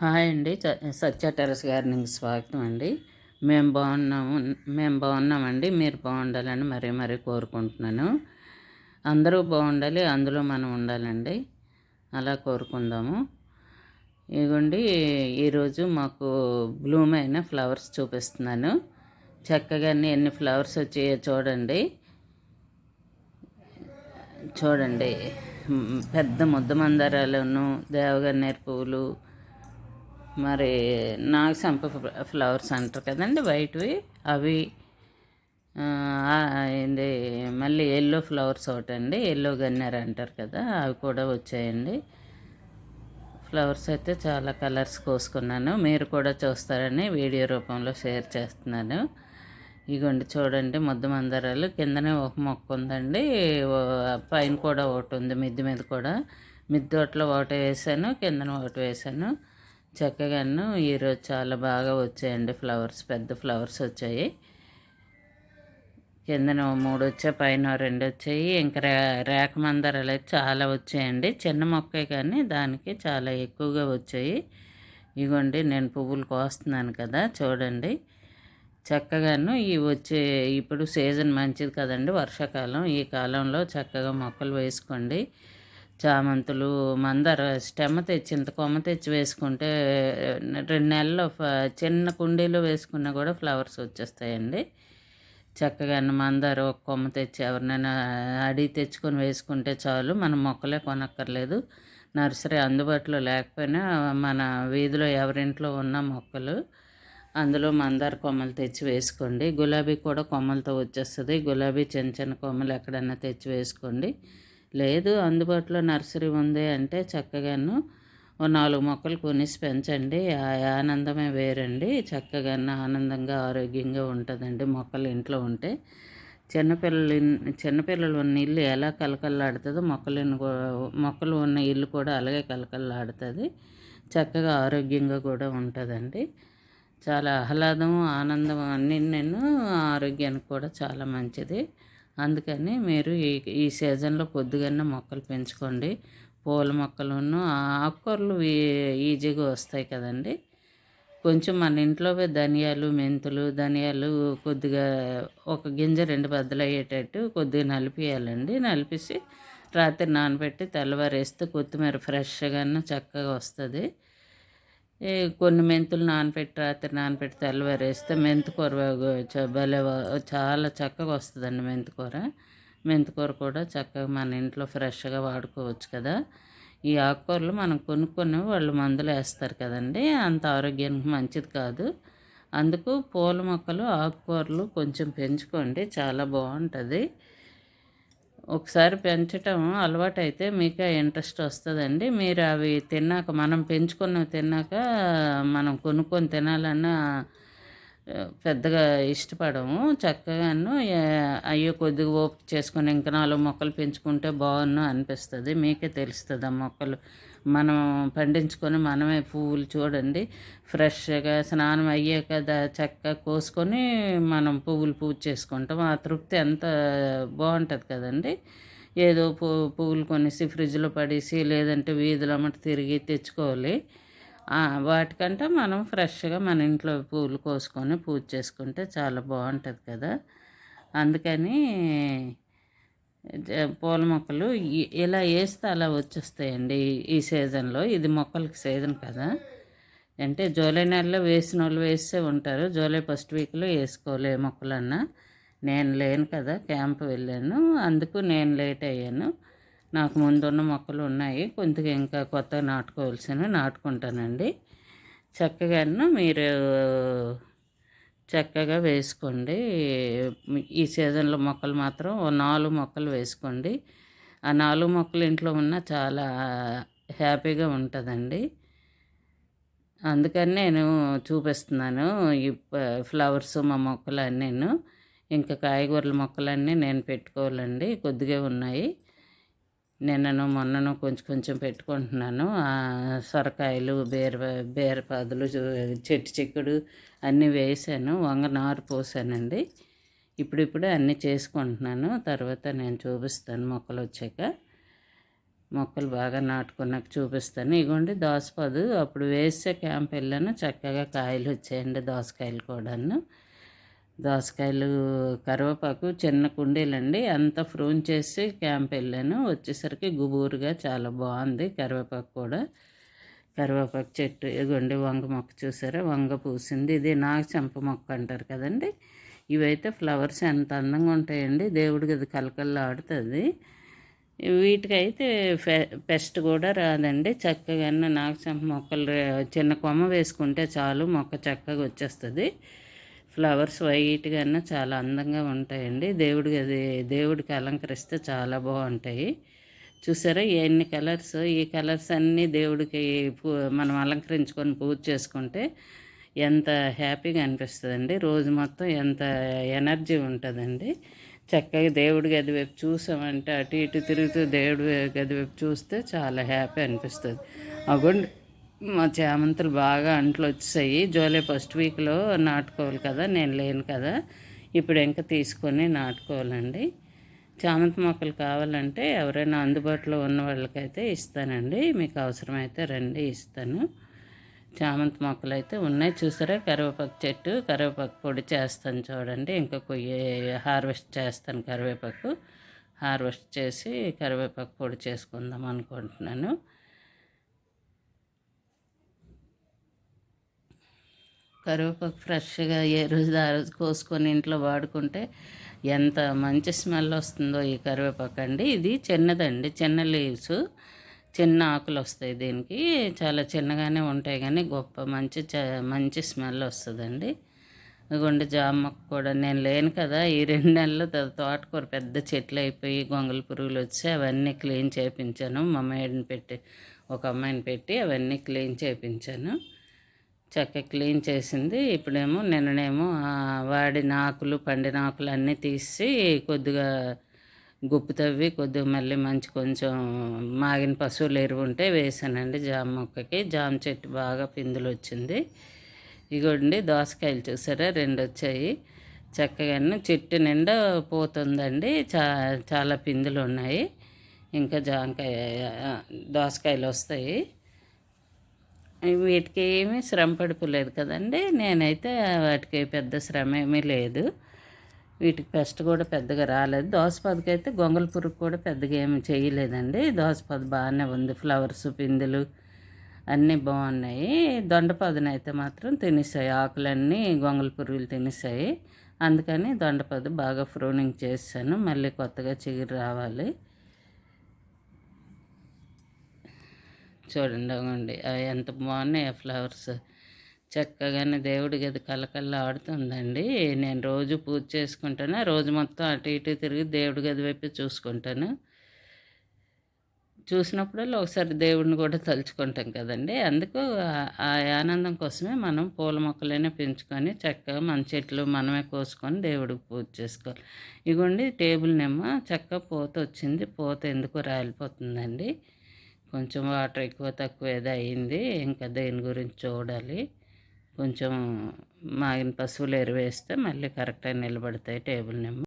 Hi అండి. సత్య terrace గార్డెనింగ్‌కి స్వాగతం అండి. మేము బాగున్నామండి. మీరు బాగుండాలని మరీ మరీ కోరుకుంటున్నాను. అందరూ బాగుండాలి, అందులో మనం ఉండాలండి. అలా కోరుకుందాము. ఇదిగోండి, ఈరోజు మాకు బ్లూమ్ అయిన ఫ్లవర్స్ చూపిస్తున్నాను. చక్కగా ఎన్ని ఫ్లవర్స్ వచ్చాయో చూడండి. చూడండి, పెద్ద ముద్ద మందారాలను, దేవగన్నేరు పువ్వులు, మరి నాగసంప ఫ్లవర్స్ అంటారు కదండి, వైట్వి అవి. ఏంది, మళ్ళీ ఎల్లో ఫ్లవర్స్ ఒకటండి, ఎల్లో గన్నేరు అంటారు కదా, అవి కూడా వచ్చాయండి. ఫ్లవర్స్ అయితే చాలా కలర్స్ కోసుకున్నాను. మీరు కూడా చూస్తారని వీడియో రూపంలో షేర్ చేస్తున్నాను. ఇగోండి చూడండి, ముద్ద మందారాలు. కిందనే ఒక మొక్క ఉందండి, పైన కూడా ఒకటి ఉంది, మిద్దె మీద కూడా. మిద్దె తోటలో ఒకటి వేసాను, కిందన ఒకటి వేసాను. చక్కగాను ఈరోజు చాలా బాగా వచ్చాయండి ఫ్లవర్స్, పెద్ద ఫ్లవర్స్ వచ్చాయి. కిందన 3 వచ్చాయి, పైన 2 వచ్చాయి. ఇంకా రేఖ మందారాలు అయితే చాలా వచ్చాయండి. చిన్న మొక్కే కానీ దానికి చాలా ఎక్కువగా వచ్చాయి. ఇగోండి, నేను పువ్వులు కోస్తున్నాను కదా, చూడండి. చక్కగాను ఇప్పుడు సీజన్ మంచిది కదండి, వర్షాకాలం. ఈ కాలంలో చక్కగా మొక్కలు వేసుకోండి. చామంతులు, మందార స్టెమ్ తెచ్చి, ఇంత కొమ్మ తెచ్చి వేసుకుంటే 2 నెలల్లో చిన్న కుండీలో వేసుకున్నా కూడా ఫ్లవర్స్ వచ్చేస్తాయండి. చక్కగా మందార ఒక కొమ్మ తెచ్చి ఎవరినైనా అడిగి తెచ్చుకొని వేసుకుంటే చాలు. మనం మొక్కలే కొనక్కర్లేదు. నర్సరీ అందుబాటులో లేకపోయినా మన వీధిలో ఎవరింట్లో ఉన్న మొక్కలు, అందులో మందార కొమ్మలు తెచ్చి వేసుకోండి. గులాబీ కూడా కొమ్మలతో వచ్చేస్తుంది. గులాబీ చిన్న చిన్న కొమ్మలు ఎక్కడన్నా తెచ్చి వేసుకోండి. లేదు అందుబాటులో నర్సరీ ఉంది అంటే చక్కగాను 4 మొక్కలు కొనేసి పెంచండి. ఆ ఆనందమే వేరండి. చక్కగా ఆనందంగా ఆరోగ్యంగా ఉంటుందండి మొక్కలు ఇంట్లో ఉంటే. చిన్నపిల్లలు ఉన్న ఇల్లు ఎలా కలకల్లాడుతుందో మొక్కలు ఉన్న ఇల్లు కూడా అలాగే కలకల్లాడుతుంది. చక్కగా ఆరోగ్యంగా కూడా ఉంటుందండి. చాలా ఆహ్లాదం, ఆనందం అన్నీ ఆరోగ్యానికి కూడా చాలా మంచిది. అందుకని మీరు ఈ సీజన్లో కొద్దిగానే మొక్కలు పెంచుకోండి. పూల మొక్కలను, ఆకుకూరలు ఈజీగా వస్తాయి కదండి. కొంచెం మన ఇంట్లోవే ధనియాలు కొద్దిగా ఒక గింజ 2 బద్దలు అయ్యేటట్టు కొద్దిగా నలిపియాలండి. నలిపేసి రాత్రి నానబెట్టి తెల్లవారేస్తే కొత్తిమీర ఫ్రెష్గా చక్కగా వస్తుంది. కొన్ని మెంతులు రాత్రి నానబెట్టి తెల్లవారేస్తే మెంతికూర భలే చాలా చక్కగా వస్తుందండి. మెంతికూర కూడా చక్కగా మన ఇంట్లో ఫ్రెష్గా వాడుకోవచ్చు కదా. ఈ ఆకుకూరలు మనం కొనుక్కొని వాళ్ళు మందులు వేస్తారు కదండి, అంత ఆరోగ్యానికి మంచిది కాదు. అందుకు పూల మొక్కలు, ఆకుకూరలు కొంచెం పెంచుకోండి, చాలా బాగుంటుంది. ఒకసారి పెంచటం అలవాటైతే మీకు ఇంట్రెస్ట్ వస్తుందండి. మీరు అవి తిన్నాక, మనం పెంచుకున్నవి తిన్నాక మనం కొనుక్కొని తినాలన్నా పెద్దగా ఇష్టపడము. చక్కగాను అయ్యో కొద్దిగా ఓపిక చేసుకొని ఇంకా 4 మొక్కలు పెంచుకుంటే బాగున్ను అనిపిస్తుంది. మీకే తెలుస్తుంది. ఆ మొక్కలు మనం పండించుకొని మనమే పువ్వులు చూడండి, ఫ్రెష్గా స్నానం అయ్యాక చక్కగా కోసుకొని మనం పువ్వులు పూజ చేసుకుంటాం. ఆ తృప్తి ఎంత బాగుంటుంది కదండి. ఏదో పువ్వులు కొనేసి ఫ్రిడ్జ్లో పడేసి లేదంటే వీధిలో అమ్మట తిరిగి తెచ్చుకోవాలి. వాటికంటే మనం ఫ్రెష్గా మన ఇంట్లో పూలు కోసుకొని పూజ చేసుకుంటే చాలా బాగుంటుంది కదా. అందుకని పూల మొక్కలు ఇలా వేస్తే అలా వచ్చేస్తాయండి. ఈ సీజన్లో ఇది మొక్కలకి సీజన్ కదా. అంటే జూలై నెలలో వేసిన వాళ్ళు వేసే ఉంటారు. జూలై ఫస్ట్ వీక్లో వేసుకోలే మొక్కలన్నా. నేను లేను కదా, క్యాంప్ వెళ్ళాను, అందుకు నేను లేట్ అయ్యాను. నాకు ముందున్న మొక్కలు ఉన్నాయి, కొద్దిగా ఇంకా కొత్తగా నాటుకుంటానండి. చక్కగాను మీరు చక్కగా వేసుకోండి. ఈ సీజన్లో మొక్కలు మాత్రం 4 మొక్కలు వేసుకోండి. ఆ 4 మొక్కలు ఇంట్లో ఉన్న చాలా హ్యాపీగా ఉంటుందండి. అందుకని నేను చూపిస్తున్నాను ఈ ఫ్లవర్స్, మా మొక్కలు అన్నీను. ఇంకా కాయగూరల మొక్కలన్నీ నేను పెట్టుకోవాలండి, కొద్దిగా ఉన్నాయి. నిన్నను మొన్నను కొంచెం కొంచెం పెట్టుకుంటున్నాను. సొరకాయలు, బీరపాదులు, చెట్టు చిక్కుడు అన్నీ వేసాను. వంగ నారు పోసానండి. ఇప్పుడిప్పుడే అన్నీ చేసుకుంటున్నాను. తర్వాత నేను చూపిస్తాను మొక్కలు వచ్చాక. మొక్కలు బాగా నాటుకున్నాక చూపిస్తాను. ఇగోండి దోసపొదు అప్పుడు వేసే క్యాంప్ వెళ్ళాను, చక్కగా కాయలు వచ్చాయండి దోసకాయలు కూడాను. దోసకాయలు, కరివేపాకు చిన్న కుండీలండి, అంతా ప్రూన్ చేసి క్యాంప్ వెళ్ళాను. వచ్చేసరికి గుబూరుగా చాలా బాగుంది కరివేపాకు కూడా. కరివేపాకు చెట్టు ఇగోండి, వంగ మొక్క చూసారా, వంగ పూసింది. ఇది నాగచంప మొక్క అంటారు కదండి. ఇవైతే ఫ్లవర్స్ ఎంత అందంగా ఉంటాయండి, దేవుడికి అది కలకల్లాడుతుంది. వీటికైతే పెస్ట్ కూడా రాదండి. చక్కగా నాగచంప మొక్కలు చిన్న కొమ్మ వేసుకుంటే చాలు, మొక్క చక్కగా వచ్చేస్తుంది. ఫ్లవర్స్ వైట్గా చాలా అందంగా ఉంటాయండి. దేవుడికి అలంకరిస్తే చాలా బాగుంటాయి. చూసారా ఎన్ని కలర్స్, ఈ కలర్స్ అన్నీ దేవుడికి మనం అలంకరించుకొని పూజ చేసుకుంటే ఎంత హ్యాపీగా అనిపిస్తుందండి. రోజు మొత్తం ఎంత ఎనర్జీ ఉంటుందండి. చక్కగా దేవుడి గది వైపు చూసామంటే అటు ఇటు తిరుగుతూ దేవుడి గది వైపు చూస్తే చాలా హ్యాపీ అనిపిస్తుంది. అగోండి మా చామంతులు బాగా అంట్లు వచ్చాయి. జూలై ఫస్ట్ వీక్లో నాటుకోవాలి కదా, నేను లేను కదా, ఇప్పుడు ఇంకా తీసుకొని నాటుకోవాలండి. చామంతి మొక్కలు కావాలంటే ఎవరైనా అందుబాటులో ఉన్న వాళ్ళకైతే ఇస్తానండి, మీకు అవసరమైతే రండి ఇస్తాను. చామంతి మొక్కలు అయితే ఉన్నాయి. చూసారా కరివేపాకు చెట్టు, కరివేపాకు పొడి చేస్తాను చూడండి. ఇంకా హార్వెస్ట్ చేస్తాను కరివేపాకు. హార్వెస్ట్ చేసి కరివేపాకు పొడి చేసుకుందాం అనుకుంటున్నాను. కరివేపాకు ఫ్రెష్గా ఏ రోజు ఆ రోజు కోసుకొని ఇంట్లో వాడుకుంటే ఎంత మంచి స్మెల్ వస్తుందో ఈ కరివేపాకు అండి. ఇది చిన్నదండి, చిన్న లీవ్స్, చిన్న ఆకులు వస్తాయి దీనికి. చాలా చిన్నగానే ఉంటాయి కానీ మంచి స్మెల్ వస్తుందండి. ఇదిగోండి జామ మొక్క కూడా నేను లేను కదా, ఈ 2 నెలలు తోటకూర పెద్ద చెట్లు అయిపోయి గొంగళ పురుగులు వచ్చి అవన్నీ క్లీన్ చేయించాను. మా మేడని పెట్టి, ఒక అమ్మాయిని పెట్టి అవన్నీ క్లీన్ చేయించాను. చక్కగా క్లీన్ చేసింది. ఇప్పుడేమో నిన్ననేమో వాడిన ఆకులు, పండిన ఆకులు అన్నీ తీసి కొద్దిగా గుప్పు తవ్వి కొద్దిగా మళ్ళీ కొంచెం మాగిన పశువుల ఎరువు ఉంటే వేసానండి జామ మొక్కకి. జామ చెట్టు బాగా పిందులు వచ్చింది. ఇగోండి దోసకాయలు చూసారా 2 వచ్చాయి. చక్కగా చెట్టు నిండా పోతుందండి, చాలా పిందులు ఉన్నాయి. ఇంకా దోసకాయలు వస్తాయి. వీటికి ఏమీ శ్రమ పడిపోలేదు కదండి. నేనైతే వాటికి పెద్ద శ్రమ ఏమీ లేదు. వీటికి పెస్ట్ కూడా పెద్దగా రాలేదు. దోసపొదకి అయితే గొంగళ పురుగు కూడా పెద్దగా ఏమి చేయలేదండి. దోసపొద బాగానే ఉంది, ఫ్లవర్స్, పిందులు అన్నీ బాగున్నాయి. దొండపొదనైతే మాత్రం తినేసాయి, ఆకులన్నీ గొంగళ పురుగులు తినేసాయి. అందుకని దొండపొద బాగా ప్రూనింగ్ చేశాను, మళ్ళీ కొత్తగా చిగురు రావాలి. చూడండి అవ్వండి ఎంత బాగున్నాయి ఆ ఫ్లవర్స్. చక్కగానే దేవుడి గది కలకల్లా ఆడుతుందండి. నేను రోజు పూజ చేసుకుంటాను, రోజు మొత్తం అటు ఇటు తిరిగి దేవుడి గది వైపు చూసుకుంటాను. చూసినప్పుడల్లా ఒకసారి దేవుడిని కూడా తలుచుకుంటాం కదండి. అందుకు ఆ ఆనందం కోసమే మనం పూల మొక్కలైనా పెంచుకొని చక్కగా మన చెట్లు మనమే కోసుకొని దేవుడికి పూజ చేసుకోవాలి. ఇగోండి టేబుల్ నేమో చక్కగా పూత వచ్చింది. పూత ఎందుకో రాలిపోతుందండి. కొంచెం వాటర్ ఎక్కువ తక్కువ ఏదో అయింది. ఇంకా దేని గురించి చూడాలి. కొంచెం మాగిన పశువులు ఎరువేస్తే మళ్ళీ కరెక్ట్గా నిలబడతాయి టేబుల్ నేమో.